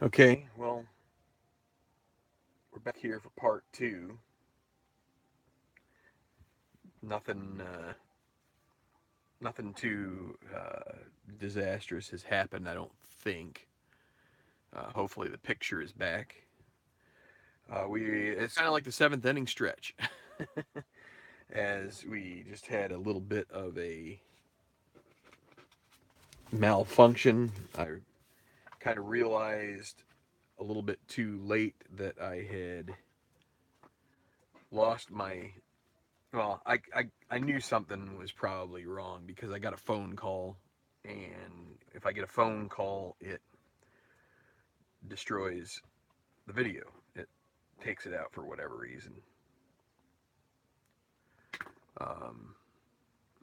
Okay, well, we're back here for part two. Nothing, nothing too disastrous has happened, I don't think. Hopefully, the picture is back. It's kind of like the seventh inning stretch, as we just had a little bit of a malfunction. I kind of realized a little bit too late that I had lost my. Well, I knew something was probably wrong because I got a phone call, and if I get a phone call, it destroys the video. It takes it out for whatever reason. Um,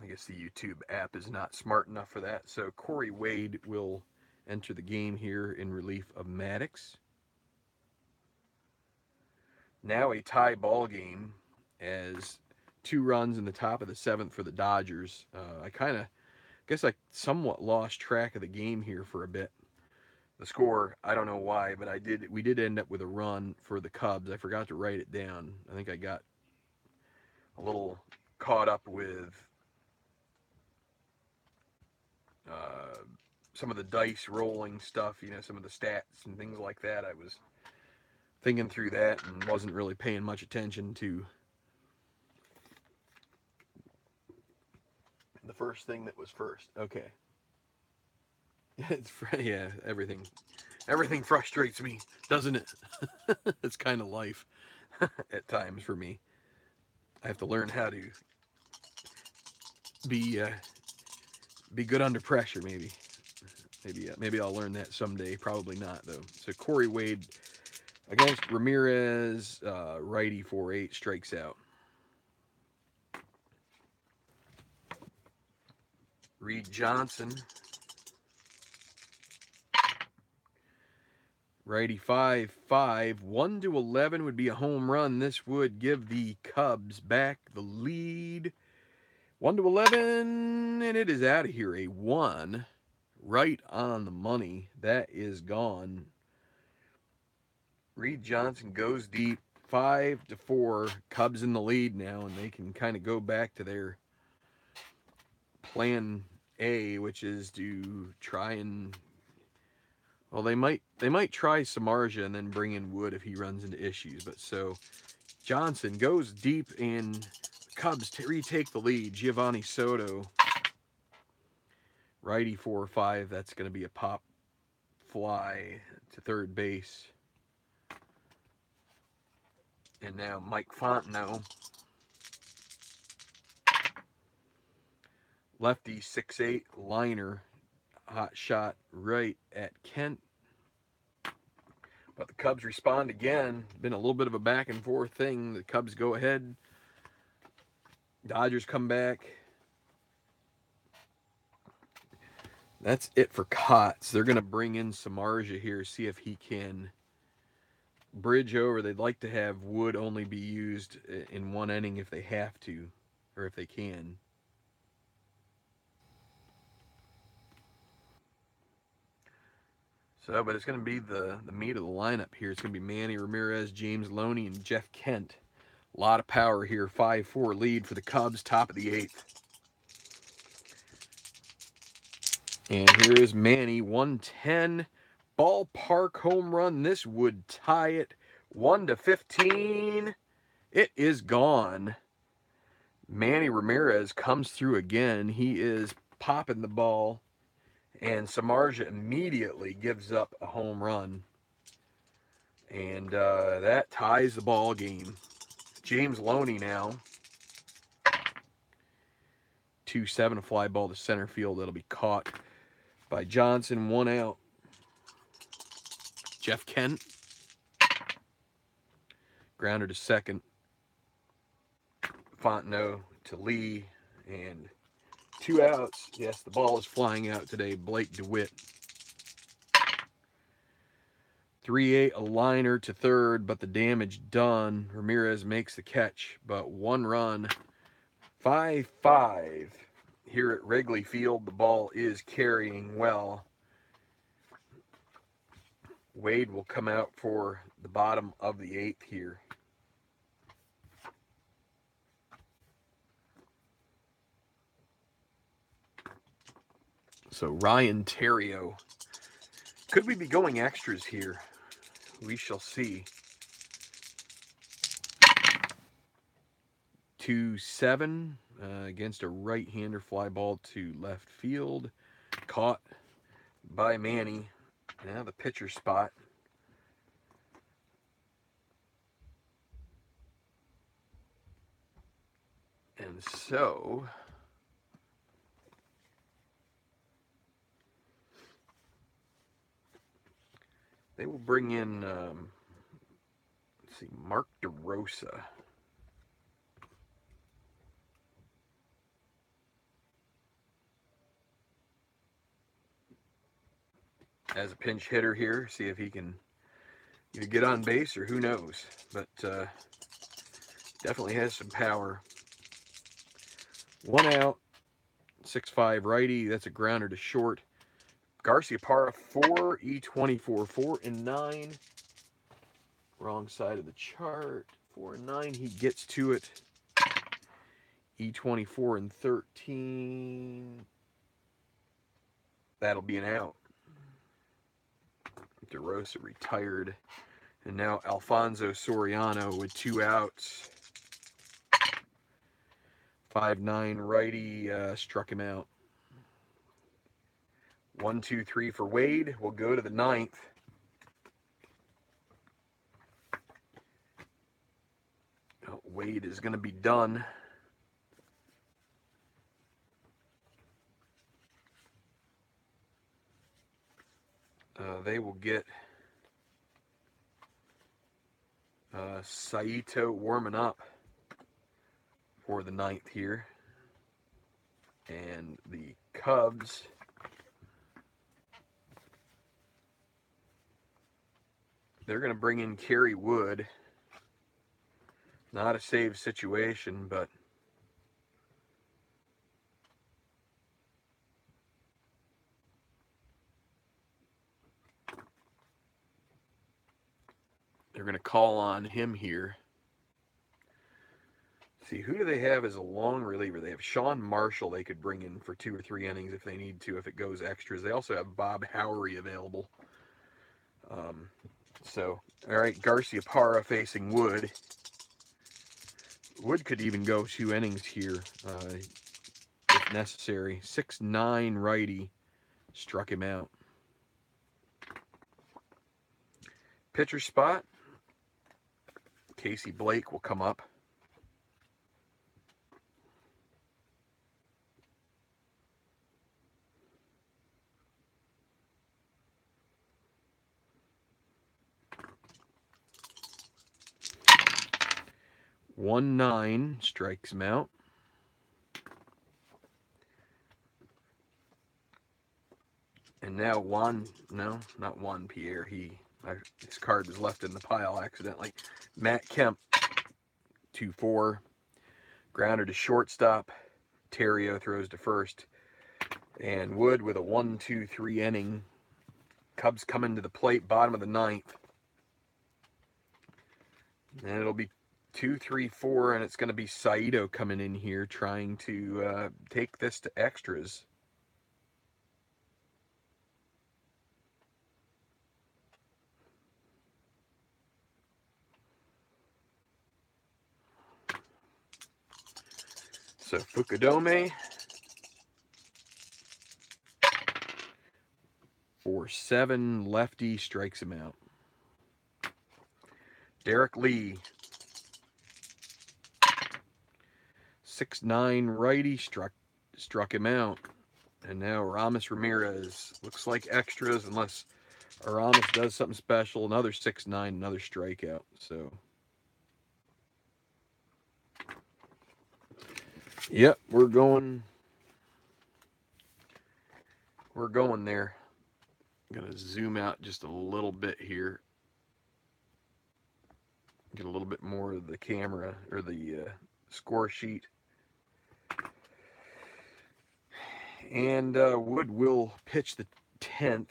I guess the YouTube app is not smart enough for that. So Corey Wade will enter the game here in relief of Maddox. Now a tie ball game as 2 runs in the top of the seventh for the Dodgers. I kind of guess I somewhat lost track of the game here for a bit. The score, I don't know why, but we did end up with a run for the Cubs. I forgot to write it down. I think I got a little caught up with uh, some of the dice rolling stuff, some of the stats and things like that. I was thinking through that and wasn't really paying much attention to the first thing that was first. Okay. Yeah, everything frustrates me, doesn't it? It's kind of life at times for me. I have to learn how to be be good under pressure. Maybe I'll learn that someday. Probably not though. So Corey Wade against Ramirez, righty 4-8, strikes out. Reed Johnson, righty 5-5. 1-11 would be a home run. This would give the Cubs back the lead. 1-11, and it is out of here. A 1, right on the money. That is gone. Reed Johnson goes deep, 5-4. Cubs in the lead now, and they can kind of go back to their plan A, which is to try and they might try Samardzija and then bring in Wood if he runs into issues. But so Johnson goes deep, and Cubs retake the lead. Giovanni Soto, righty 4-5. That's going to be a pop fly to third base. And now Mike Fontenot, lefty 6-8 liner, hot shot right at Kent. But the Cubs respond again. Been a little bit of a back and forth thing. The Cubs go ahead. Dodgers come back. That's it for Kotz. They're going to bring in Samardzija here, see if he can bridge over. They'd like to have Wood only be used in one inning if they have to, or if they can. So, but it's going to be the meat of the lineup here. It's going to be Manny Ramirez, James Loney, and Jeff Kent. A lot of power here. 5-4 lead for the Cubs, top of the 8th. And here is Manny, 110 ballpark home run. This would tie it 1-15. It is gone. Manny Ramirez comes through again. He is popping the ball, and Samardzija immediately gives up a home run. And that ties the ball game. James Loney now. 2-7, a fly ball to center field. That'll be caught by Johnson. 1 out. Jeff Kent. Grounder to second. Fontenot to Lee. And 2 outs. Yes, the ball is flying out today. Blake DeWitt. 3-8, a liner to third, but the damage done. Ramirez makes the catch, but 1 run. 5-5 here at Wrigley Field. The ball is carrying well. Wade will come out for the bottom of the 8th here. So Ryan Terrio. Could we be going extras here? We shall see. 2-7 against a right-hander, fly ball to left field. Caught by Manny. Now the pitcher spot. And so they will bring in, let's see, Mark DeRosa. As a pinch hitter here, see if he can either get on base or who knows. But definitely has some power. 1 out, 6-5 righty. That's a grounder to short. Garciaparra 4, E24, 4 and 9. Wrong side of the chart. 4 and 9. He gets to it. E24 and 13. That'll be an out. DeRosa retired. And now Alfonso Soriano with 2 outs. 5-9 righty struck him out. 1-2-3 for Wade. We'll go to the 9th. Oh, Wade is going to be done. They will get Saito warming up for the 9th here. And the Cubs they're going to bring in Kerry Wood. Not a save situation, but they're going to call on him here. See, who do they have as a long reliever? They have Sean Marshall they could bring in for 2 or 3 innings if they need to, if it goes extras. They also have Bob Howery available. So, all right, Garciaparra facing Wood. Wood could even go 2 innings here if necessary. 6-9 righty struck him out. Pitcher spot. Casey Blake will come up. One 9 strikes him out. And now not Juan Pierre. His card was left in the pile accidentally. Matt Kemp, 2-4. Grounder to shortstop. Terrio throws to first. And Wood with a 1-2-3 inning. Cubs come into the plate, bottom of the 9th. And it'll be 2-3-4, and it's going to be Saito coming in here trying to take this to extras. So Fukudome for 7 lefty strikes him out. Derek Lee 6-9 righty struck him out. And now Aramis Ramirez looks like extras unless Aramis does something special. Another 6-9, another strikeout. So yep, we're going there. I'm going to zoom out just a little bit here. Get a little bit more of the camera or the score sheet. And Wood will pitch the 10th.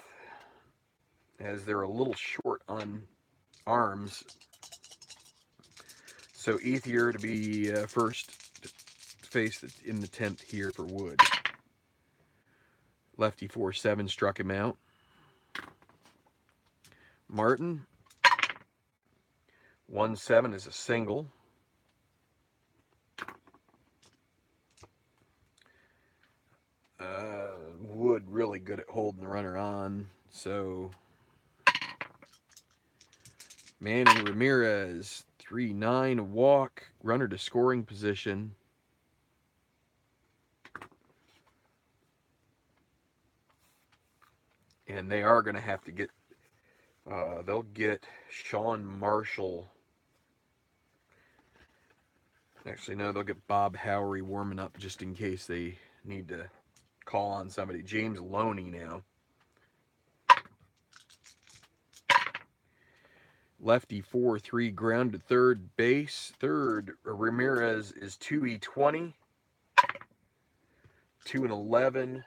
as they're a little short on arms. So Ethier to be first to face in the 10th here for Wood. Lefty 4-7 struck him out. Martin 1-7 is a single. Wood really good at holding the runner on. So Manny Ramirez 3-9 a walk, runner to scoring position. And they are going to have to get, they'll get Sean Marshall. Actually, no, they'll get Bob Howery warming up just in case they need to call on somebody. James Loney now. Lefty 4-3 ground to third base. Third, Ramirez is 2E20. 2-11.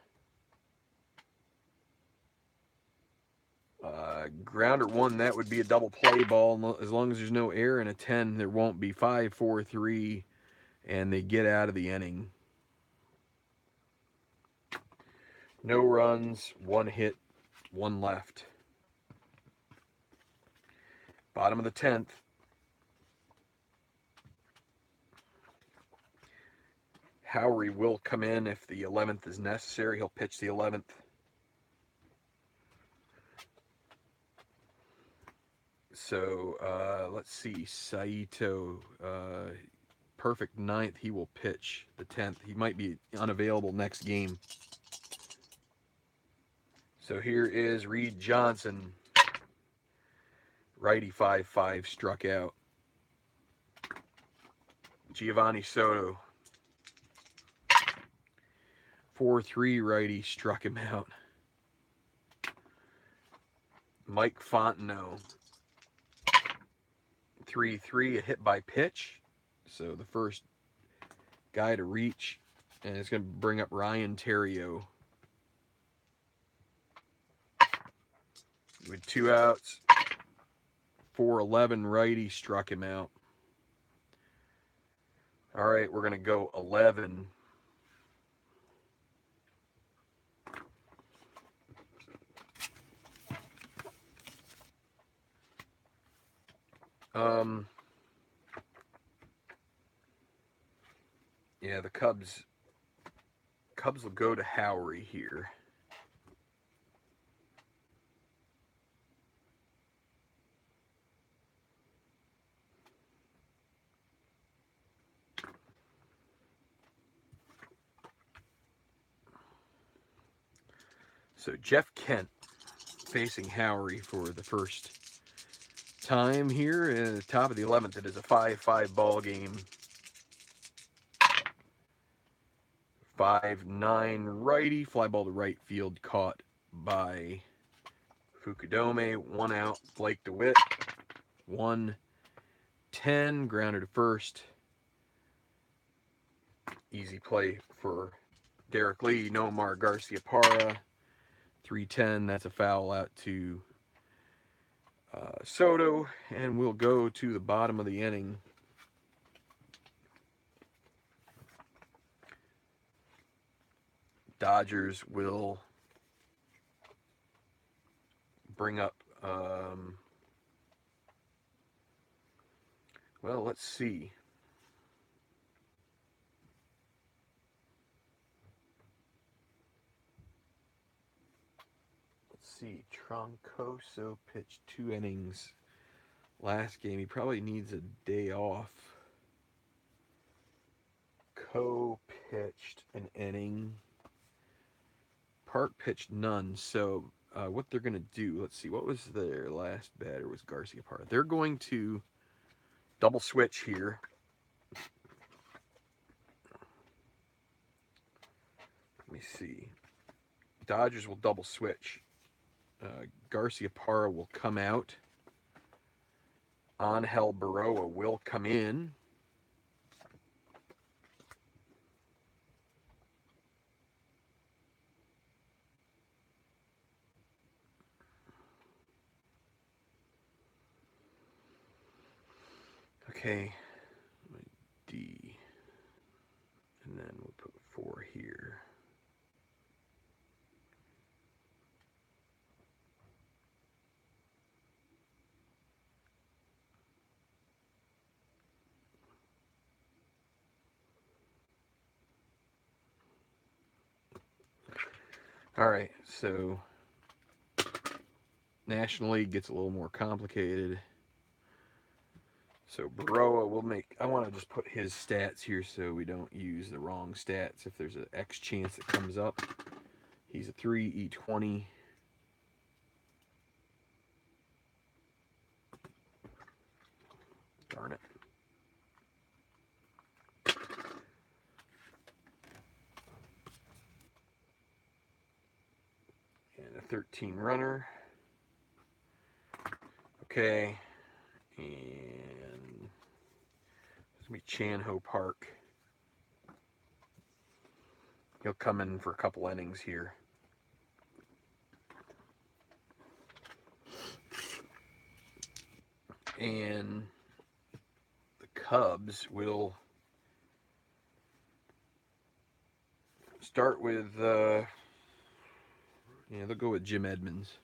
Grounder 1, that would be a double play ball. As long as there's no error in a 10, there won't be. 5-4-3, and they get out of the inning. No runs, 1 hit, 1 left. Bottom of the 10th. Howery will come in if the 11th is necessary. He'll pitch the 11th. So, let's see. Saito, perfect 9th. He will pitch the 10th. He might be unavailable next game. So here is Reed Johnson. Righty 5-5 struck out. Giovanni Soto. 4-3 righty struck him out. Mike Fontenot. 3-3, a hit by pitch. So the first guy to reach, and it's going to bring up Ryan Terrio. With 2 outs, 4-11 righty struck him out. All right, we're going to go 11. Yeah, the Cubs will go to Howery here. So Jeff Kent facing Howery for the first time here at the top of the 11th. It is a 5-5 ball game. 5-9 righty, fly ball to right field, caught by Fukudome. 1 out, Blake DeWitt. 1-10, grounder to first. Easy play for Derek Lee. Nomar Garcia-Parra. 3-10, that's a foul out to Soto, and we'll go to the bottom of the inning. Dodgers will bring up, well, let's see. Troncoso pitched 2 innings last game. He probably needs a day off. Coe pitched an inning. Park pitched none. So what they're going to do, let's see, what was their last batter? Was Garcia-Parra. They're going to double switch here. Let me see. Dodgers will double switch. Garcia-Parra will come out. Angel Baroa will come in. Okay, D, and then we'll put 4 here. All right, so National League gets a little more complicated. So Baroa will make, I want to just put his stats here so we don't use the wrong stats if there's an X chance that comes up. He's a 3 E20. Darn it. And a 13 runner. Okay. And it's going to be Chan-Ho Park. He'll come in for a couple innings here. And the Cubs will start with, they'll go with Jim Edmonds.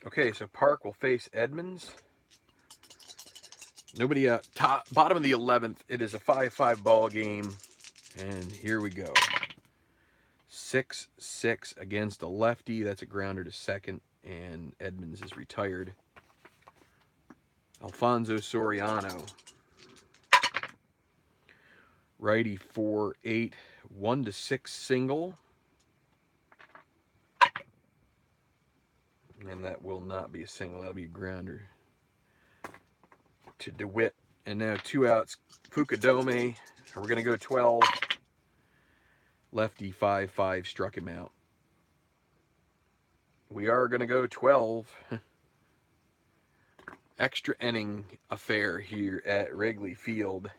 Okay, so Park will face Edmonds. Nobody out. Bottom of the 11th. It is a 5-5 ball game. And here we go. 6-6 against a lefty. That's a grounder to second. And Edmonds is retired. Alfonso Soriano. Righty 4-8. 1-6 single. And that will not be a single. That'll be a grounder to DeWitt. And now 2 outs. Fukudome. We're going to go 12. Lefty 5-5 struck him out. We are going to go 12. Extra inning affair here at Wrigley Field.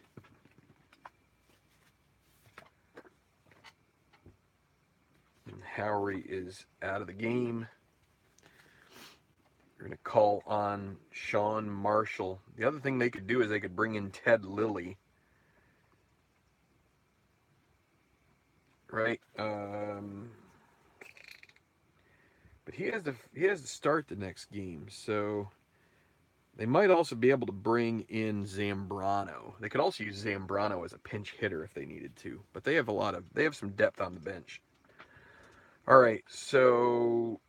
And Howery is out of the game. We're going to call on Sean Marshall. The other thing they could do is they could bring in Ted Lilly. Right? But he has to start the next game, so they might also be able to bring in Zambrano. They could also use Zambrano as a pinch hitter if they needed to, but they have some depth on the bench. All right, so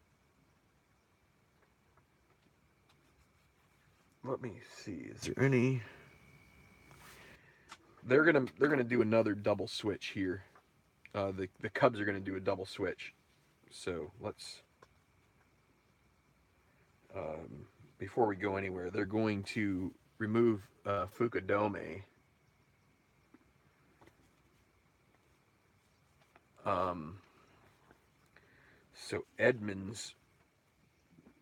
let me see. Is there any? They're gonna do another double switch here. The Cubs are gonna do a double switch. So let's. Before we go anywhere, they're going to remove Fukudome. So Edmonds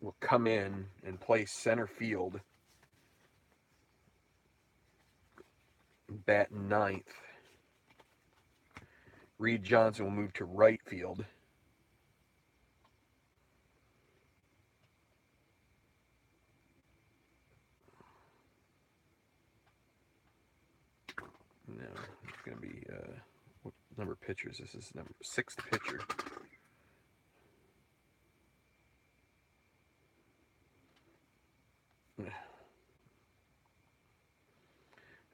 will come in and play center field, bat ninth. Reed Johnson will move to right field. No, it's going to be, what number of pitchers? This is number 6th pitcher.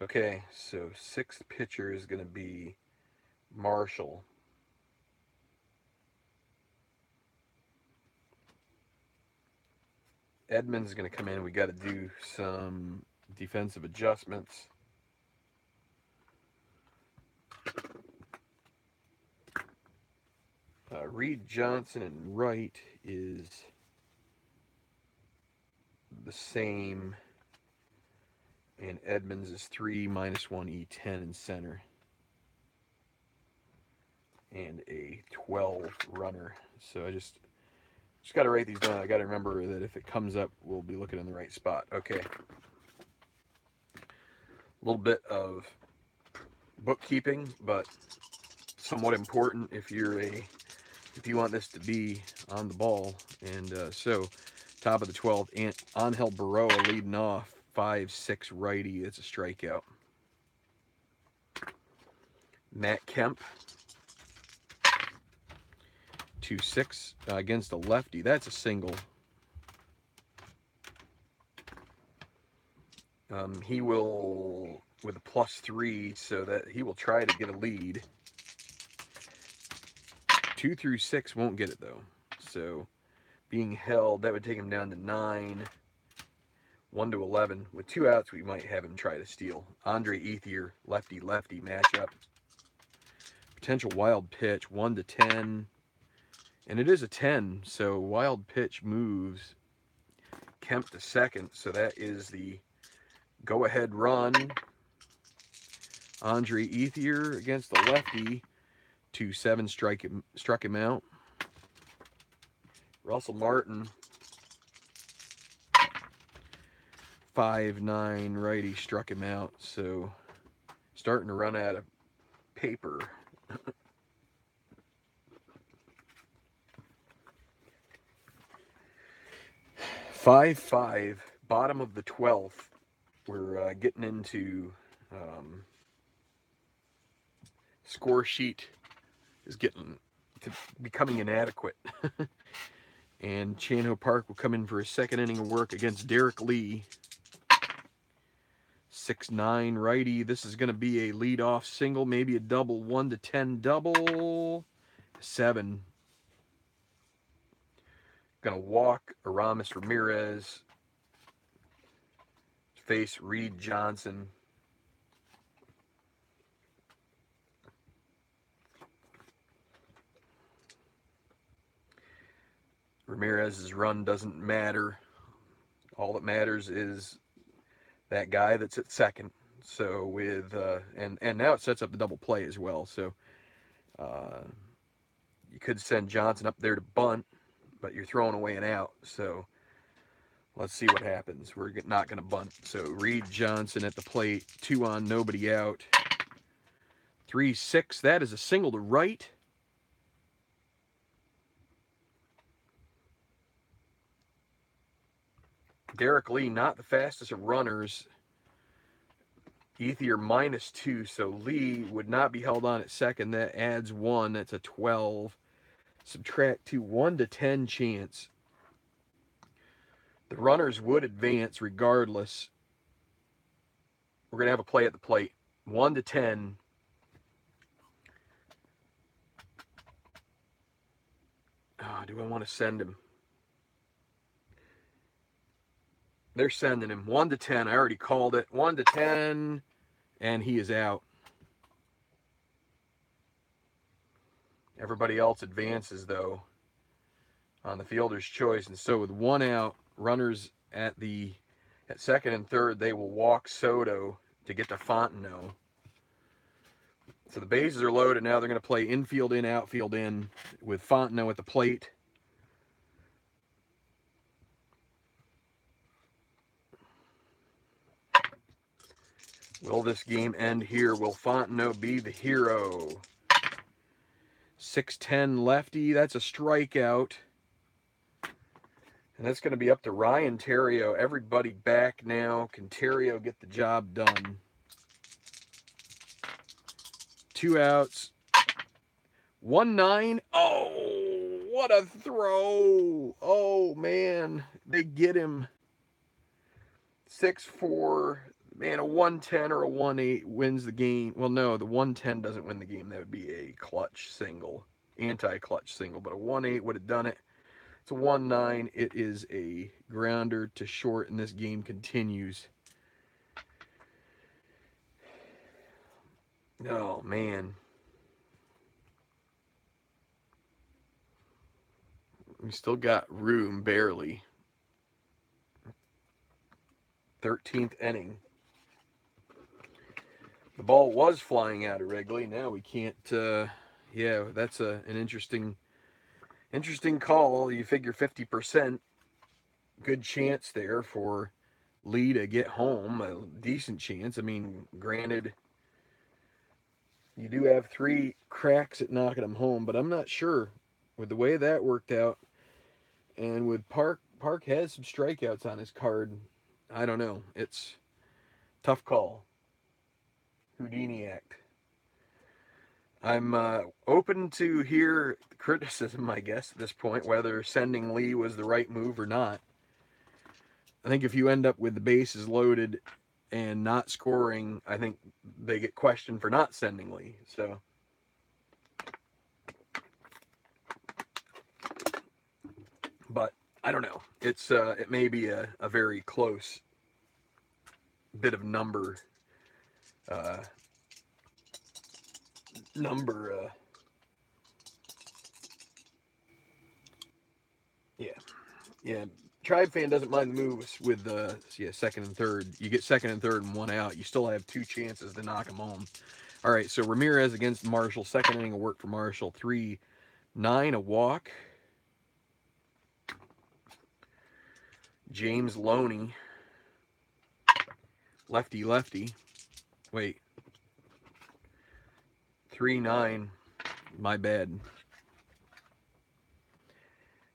Okay, so 6th pitcher is going to be Marshall. Edmonds is going to come in. We got to do some defensive adjustments. Reed Johnson and right is the same, and Edmonds is 3 minus 1 E10 in center, and a 12 runner. So I just got to write these down. I got to remember that if it comes up, we'll be looking in the right spot. Okay. A little bit of bookkeeping, but somewhat important if you want this to be on the ball. And so, top of the 12th, Angel Baroa leading off, 5-6 righty. It's a strikeout. Matt Kemp, 2-6 against a lefty. That's a single. He will, with a +3, so that he will try to get a lead. 2 through 6 won't get it, though. So, being held, that would take him down to 9. 1 to 11. With 2 outs, we might have him try to steal. Andre Ethier, lefty-lefty matchup. Potential wild pitch, 1 to 10. And it is a 10, so wild pitch moves Kemp to second. So that is the go-ahead run. Andre Ethier against the lefty. 2-7 struck him out. Russell Martin, 5-9 righty, struck him out. So starting to run out of paper. 5-5, bottom of the 12th. We're getting into score sheet is getting to becoming inadequate. And Chan-Ho Park will come in for a second inning of work against Derek Lee. 6-9 righty. This is going to be a leadoff single, maybe a double. 1 to 10 double. 7. Going to walk Aramis Ramirez. Face Reed Johnson. Ramirez's run doesn't matter. All that matters is that guy that's at second. So with and now it sets up the double play as well. So you could send Johnson up there to bunt, but you're throwing away an out. So let's see what happens. We're not going to bunt. So Reed Johnson at the plate, 2 on, nobody out. 3-6. That is a single to right. Derek Lee, not the fastest of runners. Ethier -2, so Lee would not be held on at second. That adds 1. That's a 12. Subtract 2, 1 to 10 chance. The runners would advance regardless. We're going to have a play at the plate. 1 to 10. Do I want to send him? They're sending him. 1 to 10. I already called it. 1 to 10. And he is out. Everybody else advances, though, on the fielder's choice. And so with 1 out, runners at second and third, they will walk Soto to get to Fontenot. So the bases are loaded. Now they're going to play infield in, outfield in with Fontenot at the plate. Will this game end here? Will Fontenot be the hero? 6-10 lefty. That's a strikeout. And that's going to be up to Ryan Theriot. Everybody back now. Can Theriot get the job done? 2 outs. 1-9. Oh, what a throw. Oh, man. They get him. 6-4. Man, a 110 or a 1-8 wins the game. Well, no, the 110 doesn't win the game. That would be a clutch single, anti-clutch single. But a 1-8 would have done it. It's a 1-9. It is a grounder to short, and this game continues. Oh, man. We still got room, barely. 13th inning. The ball was flying out of Wrigley. Now we can't. Yeah, that's an interesting call. You figure 50%, good chance there for Lee to get home. A decent chance. I mean, granted, You do have 3 cracks at knocking them home, but I'm not sure with the way that worked out. And with Park has some strikeouts on his card. I don't know. It's tough call. Houdini act. I'm open to hear criticism, I guess, at this point, whether sending Lee was the right move or not. I think if you end up with the bases loaded and not scoring, I think they get questioned for not sending Lee. So, but I don't know. It's it may be a very close bit of number uh, yeah. Yeah, Tribe fan doesn't mind the moves with second and third. You get second and third and 1 out. You still have 2 chances to knock them home. All right, so Ramirez against Marshall. Second inning of work for Marshall. 3-9, a walk. James Loney, lefty. Wait, 3-9. My bad.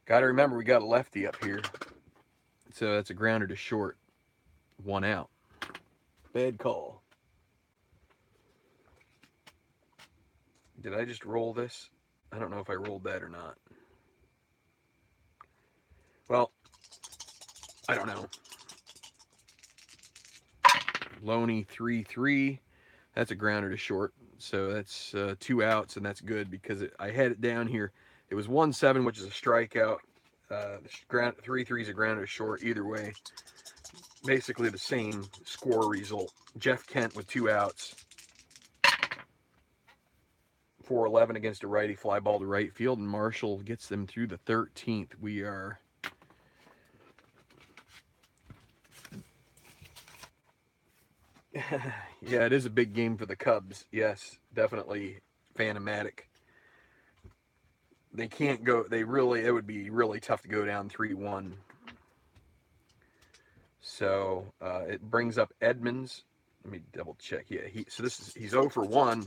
Got to remember we got a lefty up here. So that's a grounder to short. 1 out. Bad call. Did I just roll this? I don't know if I rolled that or not. Well, I don't know. Loney 3-3. That's a grounder to short. So that's 2 outs, and that's good because I had it down here. It was 1-7, which is a strikeout. 3-3 is a grounder to short. Either way, basically the same score result. Jeff Kent with 2 outs. 4-11 against a righty, fly ball to right field, and Marshall gets them through the 13th. We are yeah, it is a big game for the Cubs. Yes, definitely Phantomatic. They can't go. It would be really tough to go down 3-1. So it brings up Edmonds. Let me double check. Yeah, he's 0 for 1.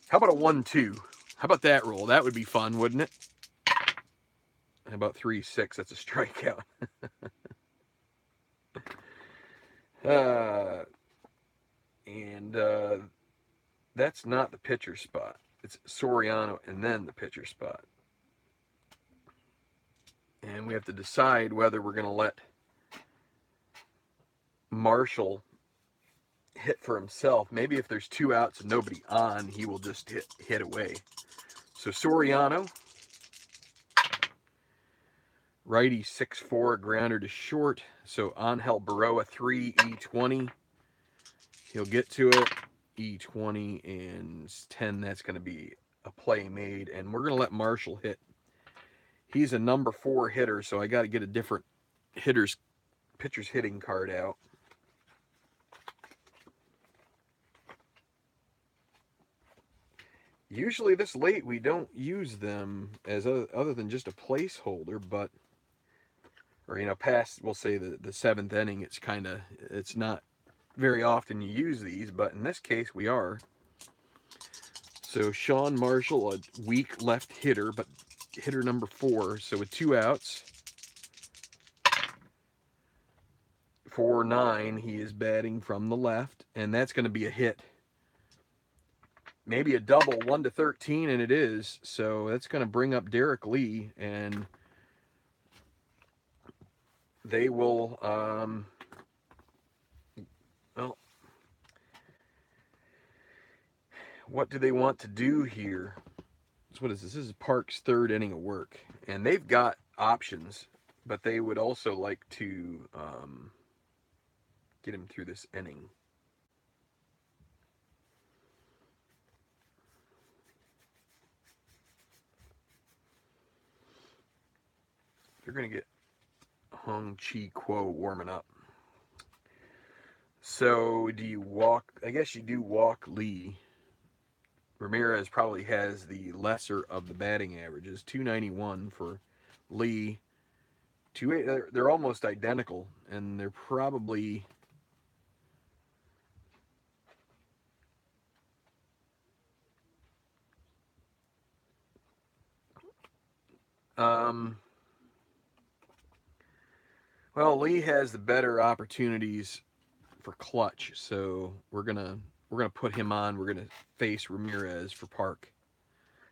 How about a 1-2? How about that roll? That would be fun, wouldn't it? How about 3-6? That's a strikeout. And that's not the pitcher spot. It's Soriano and then the pitcher spot. And we have to decide whether we're going to let Marshall hit for himself. Maybe if there's 2 outs and nobody on, he will just hit away. So Soriano, righty 6-4, grounder to short. So Angel Baroa 3, E20. He'll get to it. E20 and 10. That's going to be a play made. And we're going to let Marshall hit. He's a number 4 hitter, so I got to get a different pitcher's hitting card out. Usually this late we don't use them as other than just a placeholder, but past, we'll say the 7th inning, it's not very often you use these, but in this case we are. So Sean Marshall, a weak left hitter, but hitter number 4. So with 2 outs, 4-9, he is batting from the left, and that's going to be a hit. Maybe a double, 1-13, and it is. So that's going to bring up Derek Lee, and they will, what do they want to do here? So what is this? This is Park's 3rd inning of work, and they've got options, but they would also like to get him through this inning. They're going to get Hung Chi Kuo warming up. So do you walk? I guess you do walk Lee. Ramirez probably has the lesser of the batting averages. 291 for Lee. They're almost identical, and they're probably Well, Lee has the better opportunities for clutch, so we're gonna put him on. We're gonna face Ramirez for Park.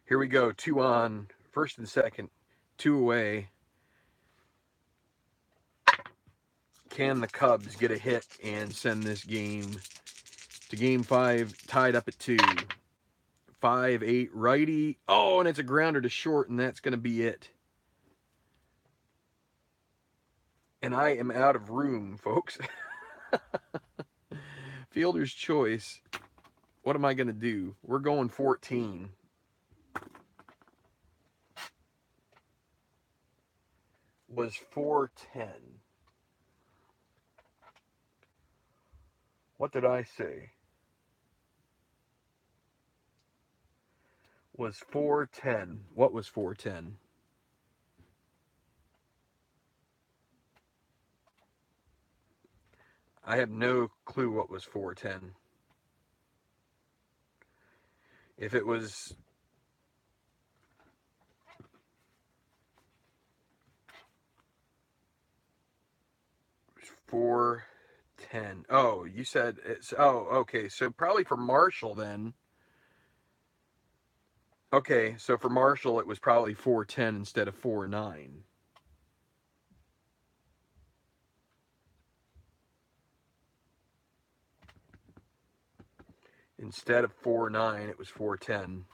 Here we go. 2 on, first and second, 2 away. Can the Cubs get a hit and send this game to Game 5, tied up at 2? 5-8 righty. Oh, and it's a grounder to short, and that's going to be it. And I am out of room, folks. Fielder's choice. What am I going to do? We're going 14. Was 410. What did I say? Was 410. What was 410? I have no clue what was 410. If it was 410. Oh, you said it's, oh, okay. So probably for Marshall then. Okay, so for Marshall it was probably 410 instead of 49. Instead of 49, it was 410.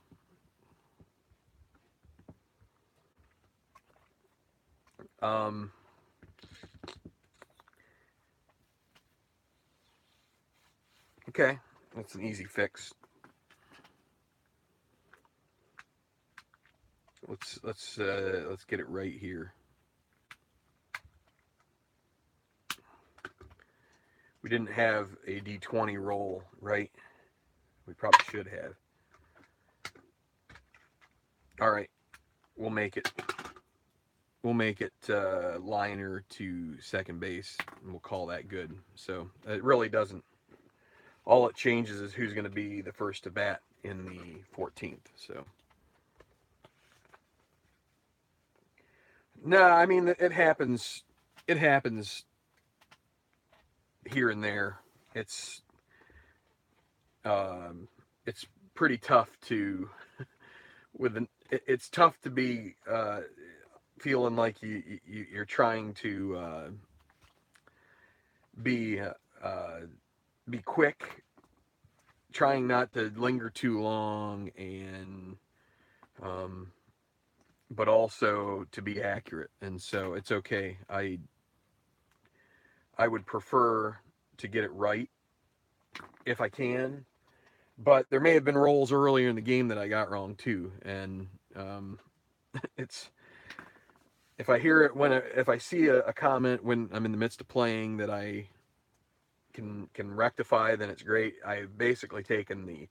Okay, that's an easy fix. Let's get it right here. We didn't have a D20 roll, right? We probably should have. All right, we'll make it. We'll make it liner to second base, and we'll call that good. So it really doesn't. All it changes is who's going to be the first to bat in the 14th. So. No, I mean it happens. It happens here and there. It's pretty tough to it's tough to be feeling like you're trying to be quick, trying not to linger too long, and but also to be accurate. And so it's okay. I would prefer to get it right if I can, but there may have been rolls earlier in the game that I got wrong too, and it's if I hear it if I see a comment when I'm in the midst of playing that I can rectify, then it's great. I've basically taken the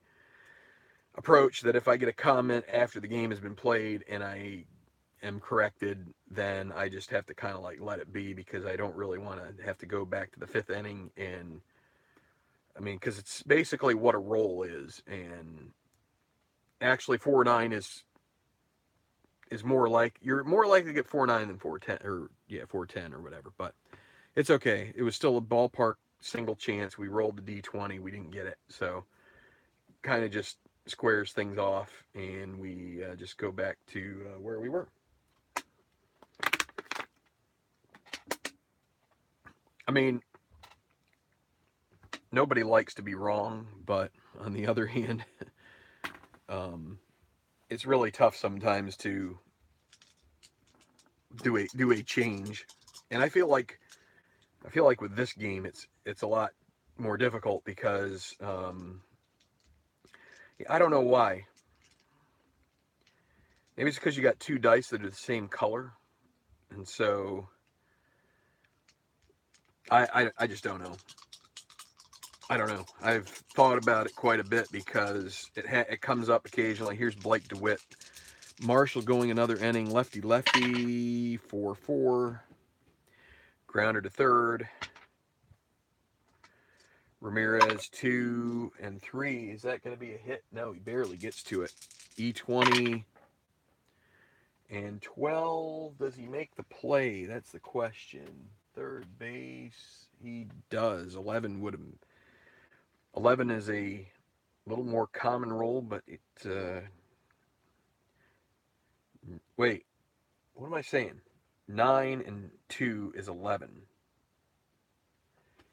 approach that if I get a comment after the game has been played and I am corrected, then I just have to kind of like let it be, because I don't really want to have to go back to the 5th inning. And I mean, because it's basically what a roll is, and actually 4-9 is more like, you're more likely to get 4-9 than 4-10, or 4-10 or whatever. But it's okay. It was still a ballpark single chance. We rolled the D20, we didn't get it, so kind of just squares things off, and we just go back to where we were. I mean, nobody likes to be wrong, but on the other hand, it's really tough sometimes to do a change. And I feel like with this game it's a lot more difficult, because I don't know why. Maybe it's because you got 2 dice that are the same color, and so I just don't know. I don't know. I've thought about it quite a bit, because it comes up occasionally. Here's Blake DeWitt. Marshall going another inning, lefty, 4-4. Grounder to third. Ramirez 2 and 3. Is that going to be a hit? No, he barely gets to it. E20. And 12, does he make the play? That's the question. Third base, he does. 11 would have. 11 is a little more common role, but it. Wait, what am I saying? 9 and 2 is 11.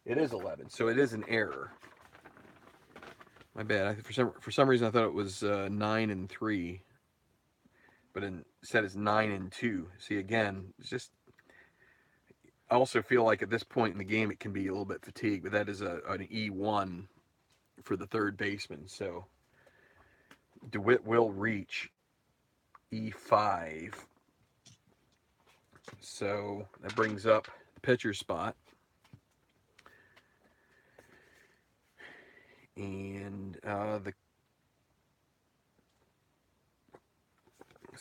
It is 11, so it is an error. My bad. For some reason I thought it was 9 and 3, but instead it's 9 and 2. See, again, it's just. I also feel like at this point in the game it can be a little bit fatigued, but that is an E1 for the third baseman. So DeWitt will reach E5. So that brings up the pitcher spot. And so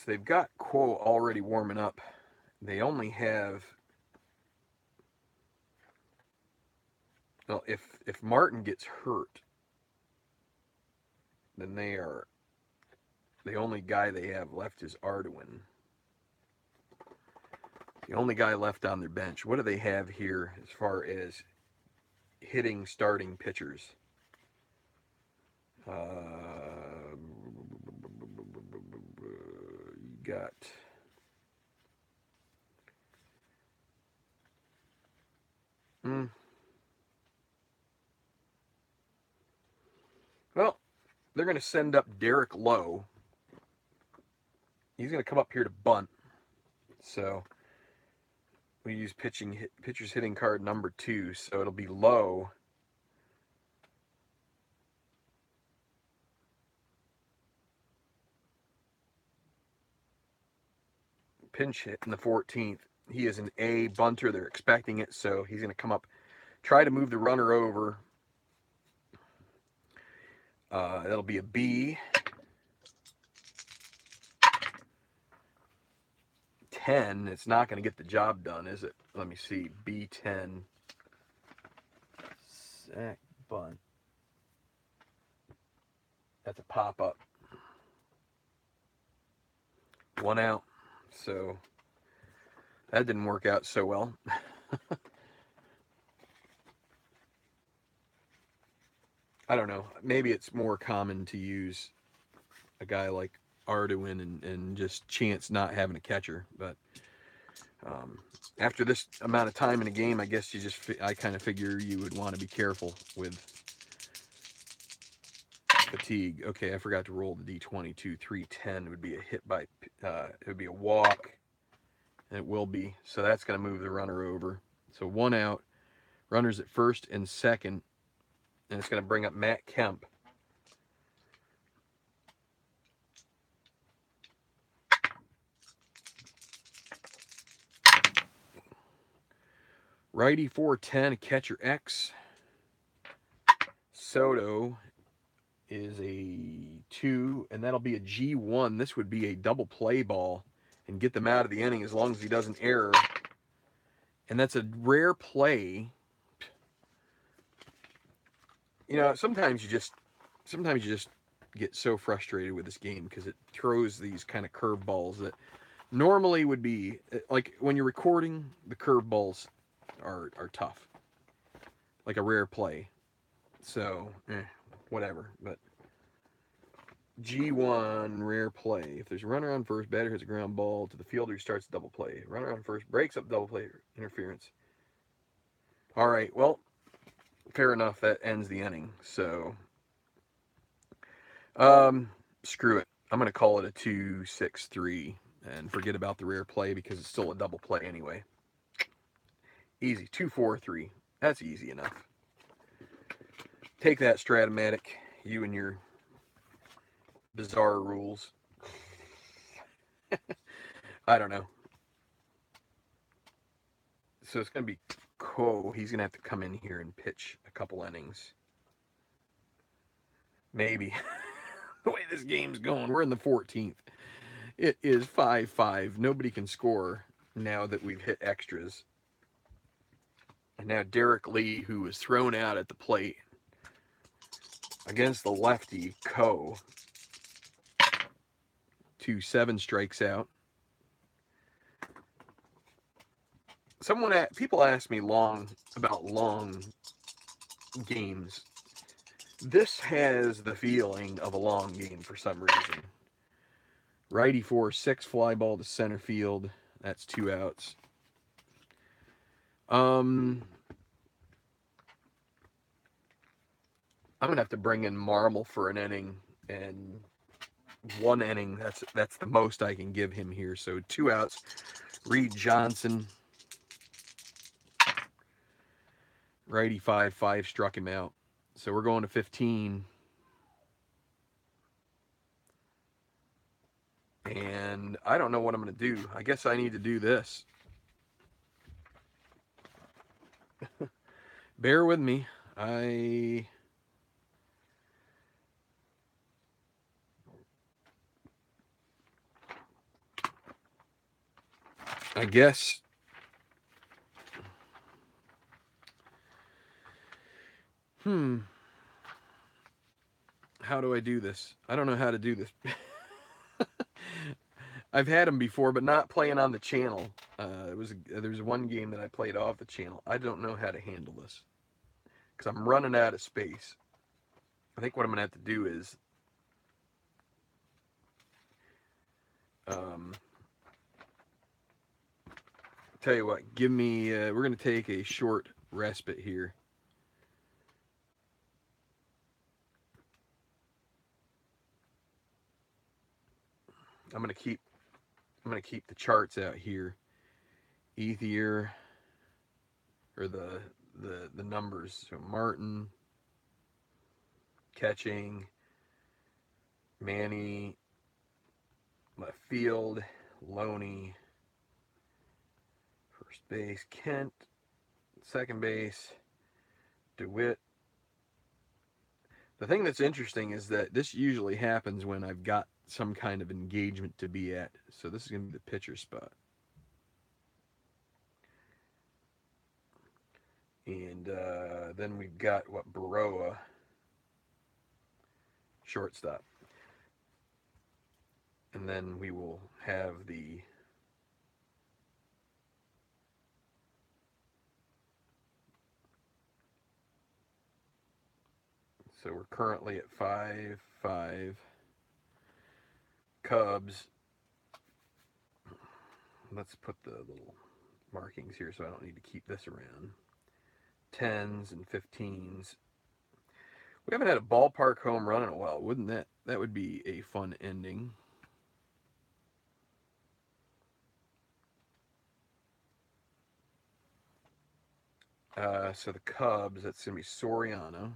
they've got Quo already warming up. They only have, well, if Martin gets hurt, then the only guy they have left is Arduin. The only guy left on their bench. What do they have here as far as hitting starting pitchers? You got well, they're going to send up Derek Lowe. He's going to come up here to bunt. So we use pitchers hitting card number 2. So it'll be Lowe. Pinch hit in the 14th. He is an A bunter. They're expecting it, so he's going to come up, try to move the runner over. That'll be a B. 10. It's not going to get the job done, is it? Let me see. B10. Sack bunt. That's a pop-up. 1 out. So that didn't work out so well. I don't know. Maybe it's more common to use a guy like Arduin and just chance not having a catcher. But after this amount of time in a game, I guess I kind of figure you would want to be careful with fatigue. Okay, I forgot to roll the D20. 310 would be a hit by, it would be a walk. And it will be. So that's going to move the runner over. So 1 out. Runners at first and second. And it's going to bring up Matt Kemp. Righty 410, catcher X. Soto is a 2, and that'll be a G1. This would be a double play ball and get them out of the inning as long as he doesn't error. And that's a rare play. You know, sometimes you just get so frustrated with this game because it throws these kind of curveballs that normally would be, like when you're recording, the curveballs are tough. Like a rare play. So, whatever. But G1, rare play. If there's a runner on first, batter hits a ground ball to the fielder, starts a double play. Runner on first breaks up double play interference. All right, well, fair enough. That ends the inning. So, screw it. I'm going to call it a 2-6-3 and forget about the rare play because it's still a double play anyway. Easy. 2-4-3. That's easy enough. Take that, Stratomatic. You and your bizarre rules. I don't know. So it's going to be Ko. He's going to have to come in here and pitch a couple innings. Maybe. The way this game's going, we're in the 14th. It is 5-5. Nobody can score now that we've hit extras. And now Derek Lee, who was thrown out at the plate against the lefty, Ko. 2-7 strikes out. People ask me about long games. This has the feeling of a long game for some reason. Righty 4-6 fly ball to center field. That's 2 outs. I'm gonna have to bring in Marmol for an inning, and 1 inning. That's the most I can give him here. So 2 outs. Reed Johnson, righty 5-5 struck him out. So we're going to 15. And I don't know what I'm going to do. I guess I need to do this. Bear with me. I guess how do I do this? I don't know how to do this. I've had them before, but not playing on the channel. There's one game that I played off the channel. I don't know how to handle this because I'm running out of space. I think what I'm gonna have to do is tell you what. Give me. We're gonna take a short respite here. I'm gonna keep the charts out here. Ethier, or the numbers. So Martin catching, Manny left field, Loney first base, Kent second base, DeWitt. The thing that's interesting is that this usually happens when I've got some kind of engagement to be at. So this is going to be the pitcher spot. And then we've got Baroa, shortstop. And then we will have the so we're currently at 5-5. Cubs. Let's put the little markings here so I don't need to keep this around. 10s and 15s. We haven't had a ballpark home run in a while. Wouldn't that would be a fun ending? So the Cubs, that's going to be Soriano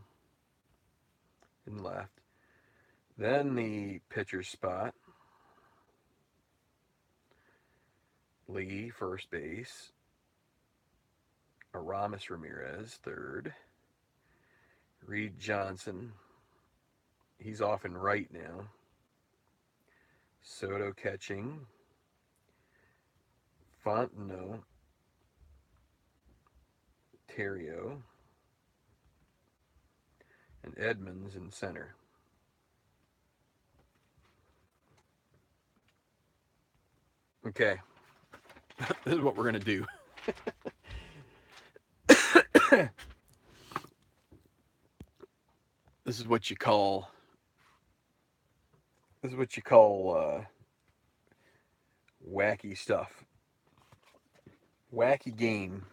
in left. Then the pitcher spot. Lee, first base. Aramis Ramirez, third. Reed Johnson. He's off in right now. Soto catching. Fontenot. Terrio. And Edmonds in center. Okay. This is what we're going to do. This is what you call wacky stuff. Wacky game.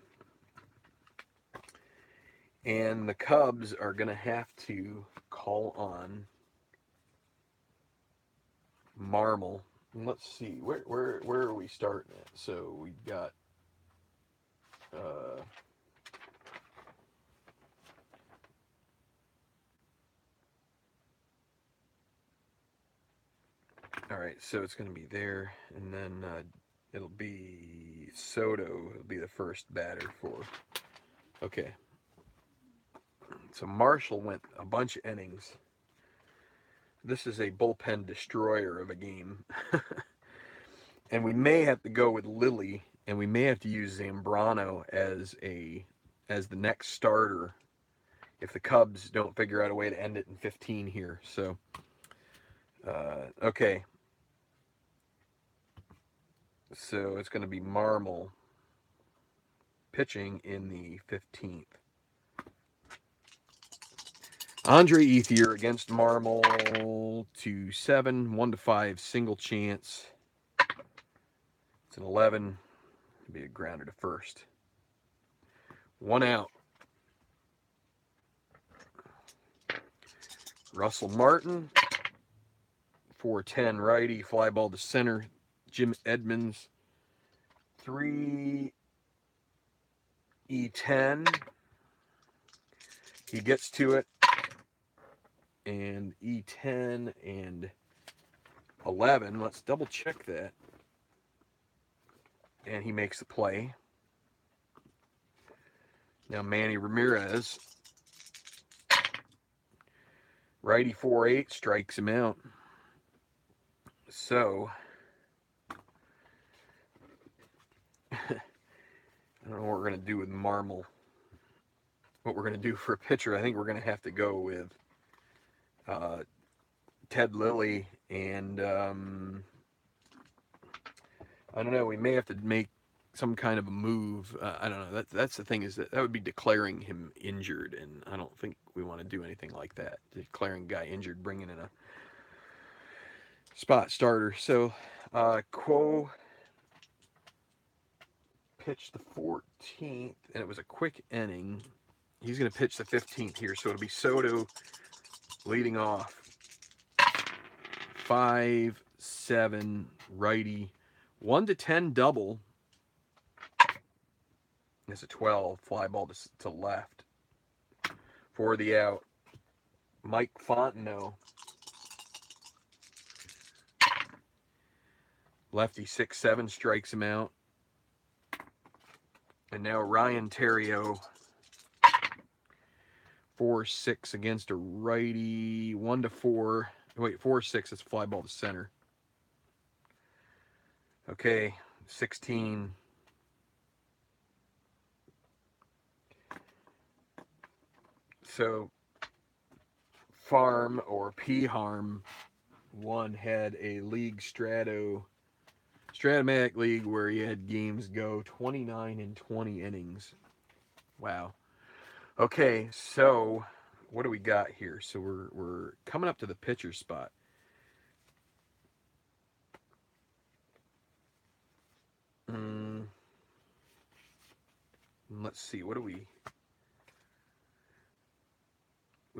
And the Cubs are going to have to call on Marmol. And let's see, where are we starting at? So we've got all right, so it's going to be there, and then it'll be Soto. It'll be the first batter for. Okay. So Marshall went a bunch of innings. This is a bullpen destroyer of a game. And we may have to go with Lilly, and we may have to use Zambrano as the next starter if the Cubs don't figure out a way to end it in 15 here. So, okay. So it's going to be Marmol. pitching in the 15th. Andre Ethier against Marmol, 2-7, 1-5, single chance. It's an 11. It'll be a grounder to first. 1 out. Russell Martin, 4-10 righty, fly ball to center. Jim Edmonds, 3-E10. He gets to it, and E10 and 11. Let's double check that. And he makes the play. Now Manny Ramirez, righty 4-8, strikes him out. So, I don't know what we're going to do with Marmol. What we're going to do for a pitcher, I think we're going to have to go with Ted Lilly, and I don't know, we may have to make some kind of a move. I don't know. That's the thing, is that would be declaring him injured, and I don't think we want to do anything like that. Declaring a guy injured, bringing in a spot starter. So, Quo pitched the 14th, and it was a quick inning. He's going to pitch the 15th here, so it'll be Soto leading off. 5-7 righty, 1-10 double. It's a 12, fly ball to left for the out. Mike Fontenot, lefty 6-7, strikes him out. And now Ryan Theriot, 4-6 against a righty, 1-4. Wait, 4-6. It's a fly ball to center. Okay, 16. So, Farm or P-Harm 1 had a league Stratomatic league where he had games go 29 and 20 innings. Wow. Okay, so what do we got here? So we're coming up to the pitcher spot. Let's see, what do we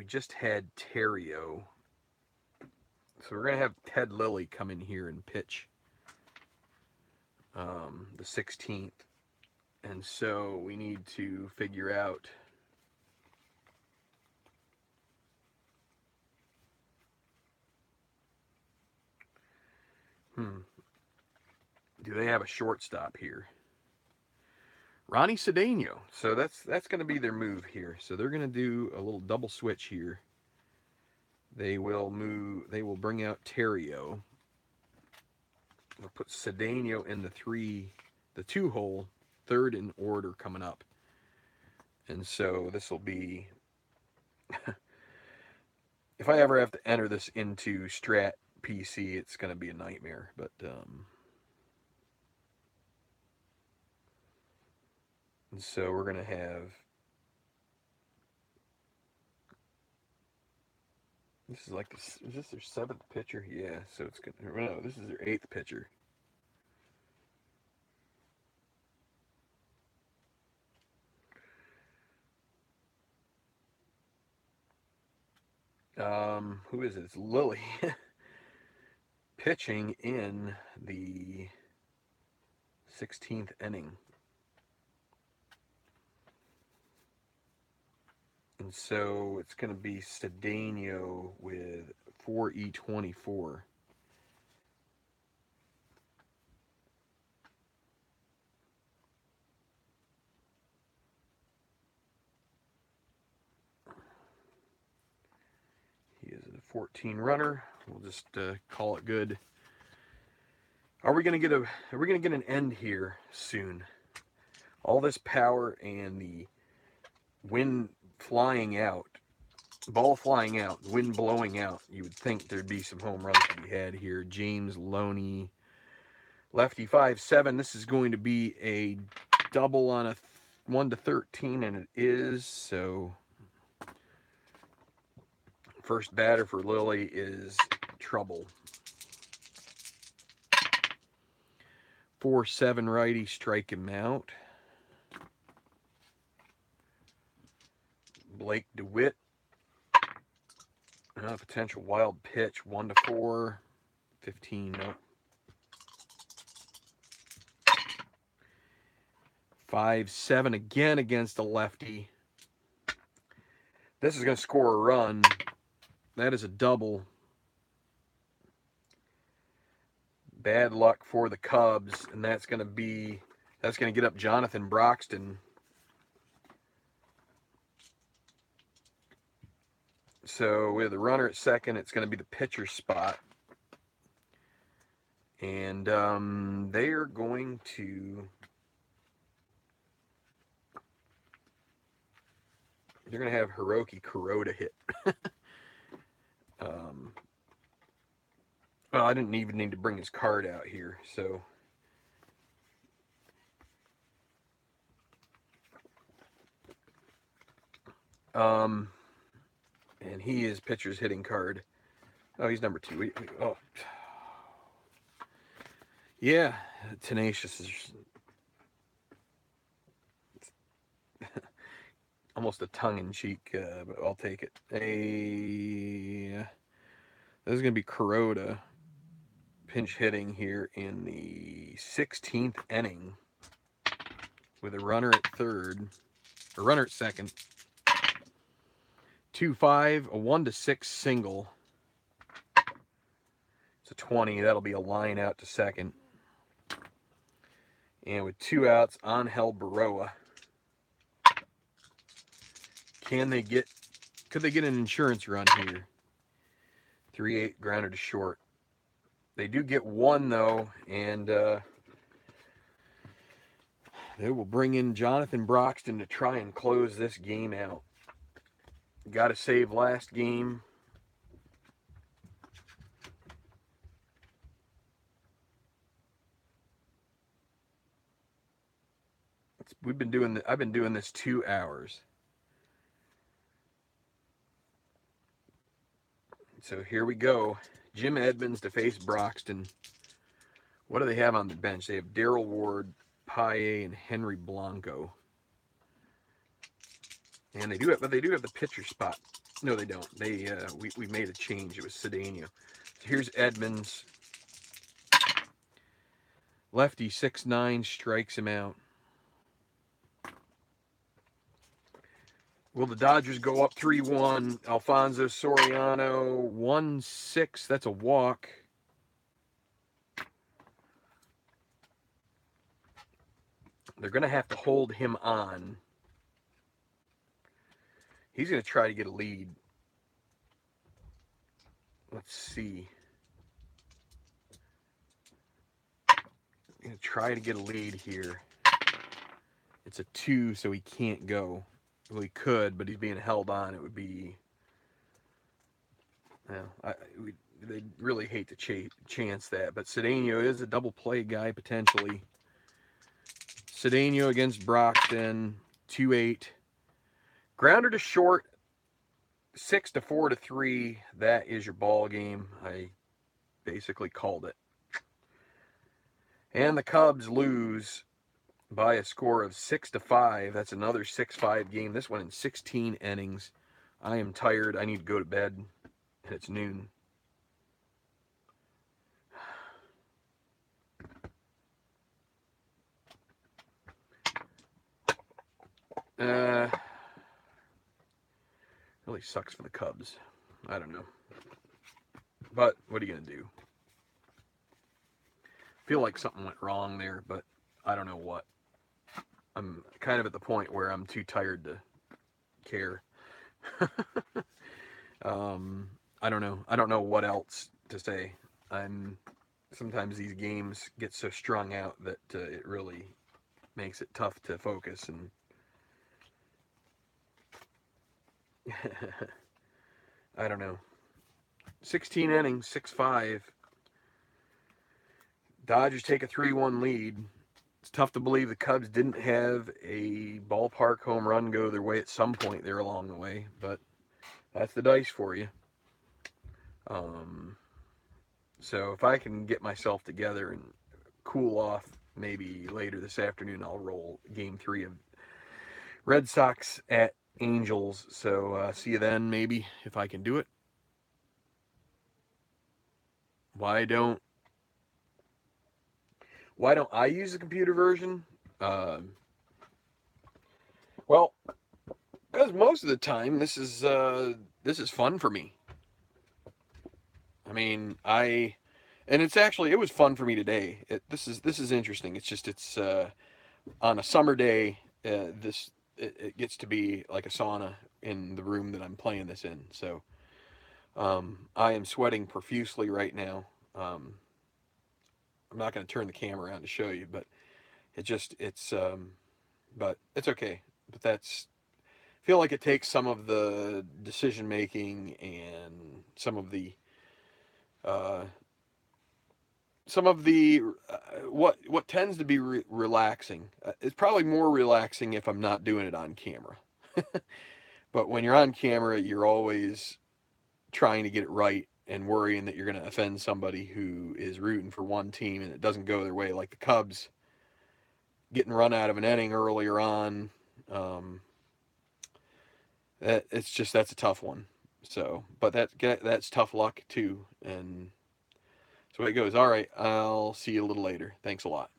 just had Theriot. So we're going to have Ted Lilly come in here and pitch the 16th. And so we need to figure out do they have a shortstop here? Ronnie Cedeno. So that's going to be their move here. So they're going to do a little double switch here. They will bring out Theriot. They'll put Cedeno in the 2-hole, third in order coming up. And so this will be, if I ever have to enter this into Strat PC, it's going to be a nightmare. But and so we're going to have, this is like this, is this their 7th pitcher? Yeah, so it's going to, no, this is their 8th pitcher. Who is it? It's Lilly pitching in the 16th inning. And so it's going to be Cedeno with 4E24. He is a 14 runner. We'll just call it good. Are we going to get an end here soon? All this power and the wind flying out, ball flying out, wind blowing out, you would think there'd be some home runs to be had here. James Loney, lefty 5-7. This is going to be a double on a, 1-13, and it is. So first batter for Lily is Trouble. 4-7 righty, strike him out. Blake DeWitt. Potential wild pitch, 1-4. 15, nope. 5-7 again against the lefty. This is going to score a run. That is a double. Bad luck for the Cubs, and that's going to get up Jonathan Broxton. So with a runner at second, it's going to be the pitcher's spot. And they are going to... They're going to have Hiroki Kuroda hit. Well, I didn't even need to bring his card out here, so... And he is pitcher's hitting card. Oh, he's number 2. Oh. Yeah, Tenacious is... almost a tongue-in-cheek, but I'll take it. This is going to be Kuroda pinch hitting here in the 16th inning with a runner at third, a runner at second. 2-5, a 1-6 single. It's a 20. That'll be a line out to second. And with 2 outs, Angel Baroa. Could they get an insurance run here? 3-8, grounded to short. They do get 1, though, and they will bring in Jonathan Broxton to try and close this game out. Got to save last game. I've been doing this 2 hours. So here we go. Jim Edmonds to face Broxton. What do they have on the bench? They have Darrell Ward, Paye, and Henry Blanco. And they do have the pitcher spot. No, they don't. We made a change. It was Cedeno. So here's Edmonds. Lefty 6'9", strikes him out. Will the Dodgers go up 3-1? Alfonso Soriano, 1-6. That's a walk. They're going to have to hold him on. He's going to try to get a lead. Let's see. He's going to try to get a lead here. It's a 2, so he can't go. Well, he could, but he's being held on. It would be... Well, they'd really hate to chance that. But Cedeno is a double play guy, potentially. Cedeno against Broxton, 2-8. Grounder to short, 6-4-3. That is your ball game. I basically called it. And the Cubs lose by a score of 6-5. That's another 6-5 game. This one in 16 innings. I am tired. I need to go to bed. And it's noon. Really sucks for the Cubs. I don't know. But what are you going to do? Feel like something went wrong there, but I don't know what. I'm kind of at the point where I'm too tired to care. I don't know. I don't know what else to say. Sometimes these games get so strung out that it really makes it tough to focus. And I don't know. 16 innings, 6-5. Dodgers take a 3-1 lead. It's tough to believe the Cubs didn't have a ballpark home run go their way at some point there along the way, but that's the dice for you. So if I can get myself together and cool off, maybe later this afternoon I'll roll Game 3 of Red Sox at Angels. So see you then, maybe, if I can do it. Why don't I use the computer version? Well, because most of the time this is fun for me. I mean, and it was fun for me today. This is interesting. It's just on a summer day. It gets to be like a sauna in the room that I'm playing this in. So I am sweating profusely right now. I'm not going to turn the camera around to show you, but but it's okay. But I feel like it takes some of the decision making and some of the what tends to be relaxing. It's probably more relaxing if I'm not doing it on camera. But when you're on camera, you're always trying to get it right and worrying that you're going to offend somebody who is rooting for one team and it doesn't go their way, like the Cubs getting run out of an inning earlier on. That's a tough one. So, but that's tough luck too, and so it goes. All right, I'll see you a little later. Thanks a lot.